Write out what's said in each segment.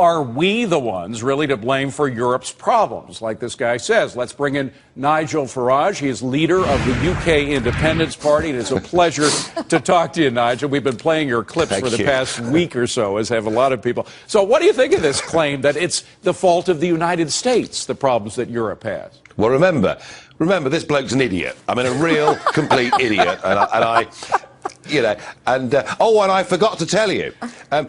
are we the ones really to blame for Europe's problems? Like this guy says, let's bring in Nigel Farage. He is leader of the UK Independence Party. And it's a pleasure to talk to you, Nigel. We've been playing your clips for the past week or so, as have a lot of people. So what do you think of this claim that it's the fault of the United States, the problems that Europe has? Well, remember, this bloke's an idiot. I mean, a real, complete idiot. And I and I forgot to tell you,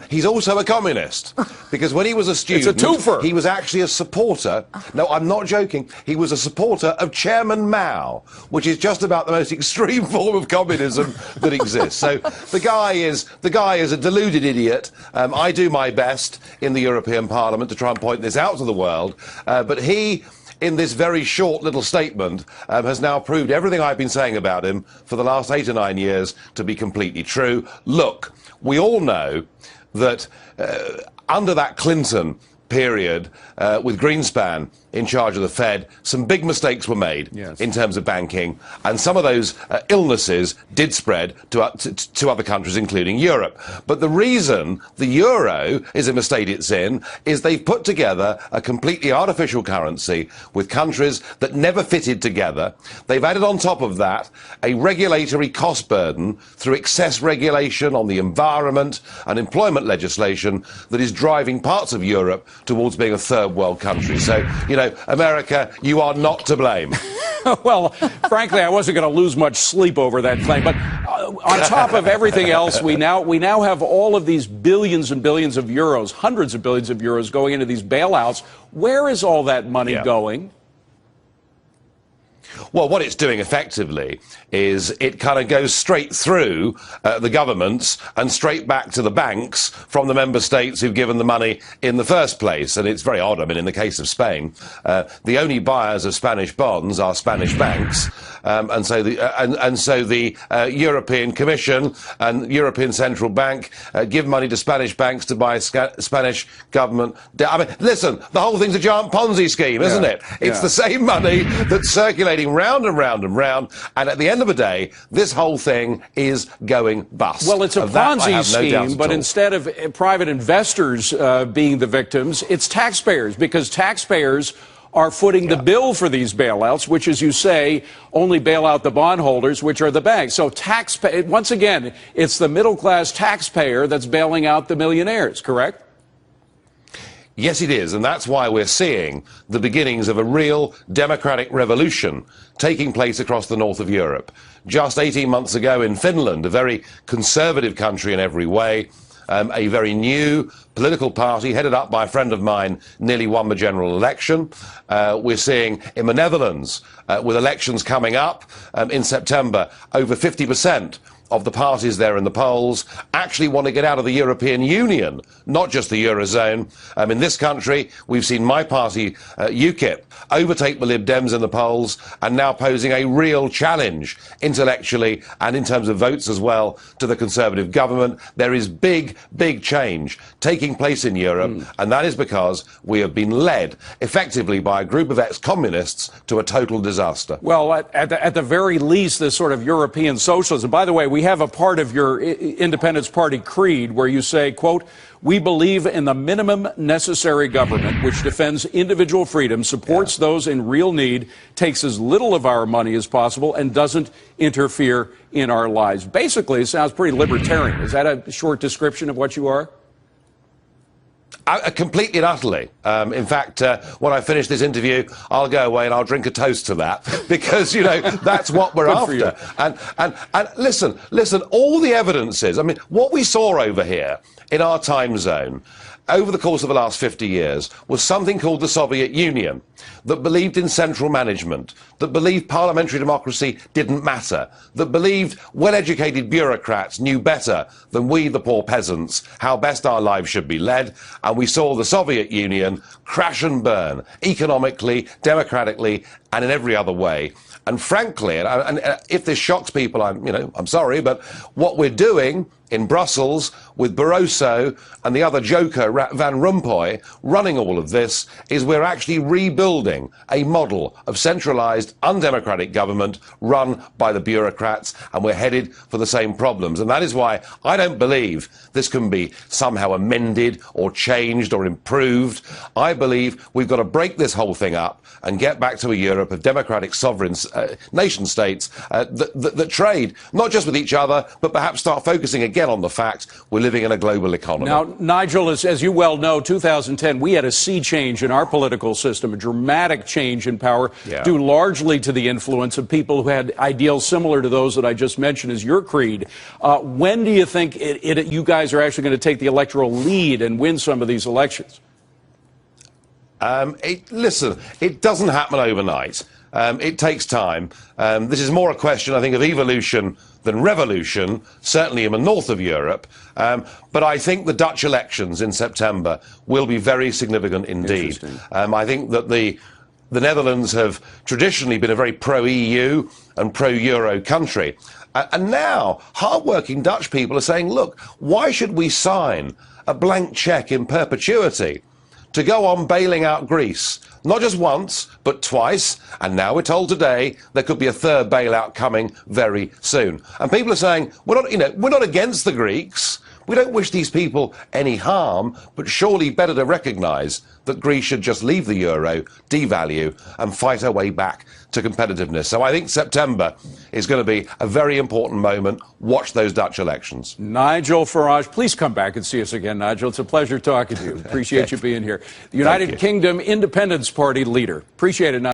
he's also a communist, because when he was a student, it's a twofer. He was actually a supporter. No, I'm not joking. He was a supporter of Chairman Mao, which is just about the most extreme form of communism that exists. So the guy is a deluded idiot. I do my best in the European Parliament to try and point this out to the world, but he, in this very short little statement, has now proved everything I've been saying about him for the last 8 or 9 years to be completely true. Look, we all know that under that Clinton period, with Greenspan in charge of the Fed, some big mistakes were made in terms of banking, and some of those illnesses did spread to other countries, including Europe. But the reason the euro is in the state it's in is they've put together a completely artificial currency with countries that never fitted together. They've added on top of that a regulatory cost burden through excess regulation on the environment and employment legislation that is driving parts of Europe towards being a third world country. So, America, you are not to blame. Well, frankly, I wasn't going to lose much sleep over that claim. But on top of everything else, we now have all of these billions and billions of euros, hundreds of billions of euros going into these bailouts. Where is all that money going? Well, what it's doing effectively is it kind of goes straight through the governments and straight back to the banks from the member states who've given the money in the first place. And it's very odd. I mean, in the case of Spain, the only buyers of Spanish bonds are Spanish banks. And so the European Commission and European Central Bank give money to Spanish banks to buy Spanish government debt. I mean, listen, the whole thing's a giant Ponzi scheme, isn't it? It's the same money that's circulating round and round and round, and at the end of the day, this whole thing is going bust. Well, it's a Ponzi scheme, but instead of private investors being the victims, it's taxpayers, because taxpayers are footing the bill for these bailouts, which, as you say, only bail out the bondholders, which are the banks. So once again, it's the middle-class taxpayer that's bailing out the millionaires, correct? Yes, it is, and that's why we're seeing the beginnings of a real democratic revolution taking place across the north of Europe. Just 18 months ago in Finland, a very conservative country in every way, a very new political party headed up by a friend of mine nearly won the general election. We're seeing in the Netherlands, with elections coming up in September, over 50% of the parties there in the polls actually want to get out of the European Union, not just the Eurozone. In this country, we've seen my party, UKIP, overtake the Lib Dems in the polls and now posing a real challenge intellectually and in terms of votes as well to the Conservative government. There is big, big change taking place in Europe, and that is because we have been led effectively by a group of ex-communists to a total disaster. Well, at the very least, this sort of European socialism. By the way, we have a part of your Independence Party creed where you say, quote, "We believe in the minimum necessary government which defends individual freedom, supports those in real need, takes as little of our money as possible, and doesn't interfere in our lives." Basically, it sounds pretty libertarian. Is that a short description of what you are? Completely and utterly. In fact, when I finish this interview, I'll go away and I'll drink a toast to that, because, that's what we're after. And listen, all the evidence is, I mean, what we saw over here in our time zone over the course of the last 50 years was something called the Soviet Union, that believed in central management, that believed parliamentary democracy didn't matter, that believed well-educated bureaucrats knew better than we, the poor peasants, how best our lives should be led. And we saw the Soviet Union crash and burn, economically, democratically, and in every other way. And frankly, and if this shocks people, I'm sorry, but what we're doing in Brussels with Barroso and the other joker, Van Rompuy, running all of this, is we're actually rebuilding a model of centralised, undemocratic government run by the bureaucrats, and we're headed for the same problems. And that is why I don't believe this can be somehow amended or changed or improved. I believe we've got to break this whole thing up and get back to a Europe of democratic sovereign nation states that trade, not just with each other, but perhaps start focusing again on the fact we're living in a global economy. Now, Nigel, as you well know, 2010, we had a sea change in our political system, a dramatic change in power, due largely to the influence of people who had ideals similar to those that I just mentioned as your creed. When do you think you guys are actually going to take the electoral lead and win some of these elections? Listen, it doesn't happen overnight. It takes time. This is more a question, I think, of evolution than revolution, certainly in the north of Europe. But I think the Dutch elections in September will be very significant indeed. I think that the Netherlands have traditionally been a very pro-EU and pro-Euro country. And now hard-working Dutch people are saying, look, why should we sign a blank cheque in perpetuity to go on bailing out Greece? Not just once, but twice, and now we're told today there could be a third bailout coming very soon. And people are saying, we're not against the Greeks. We don't wish these people any harm, but surely better to recognise that Greece should just leave the euro, devalue, and fight our way back to competitiveness. So I think September is going to be a very important moment. Watch those Dutch elections. Nigel Farage, please come back and see us again, Nigel. It's a pleasure talking to you. Appreciate you being here. The United Kingdom Independence Party leader. Appreciate it, Nigel.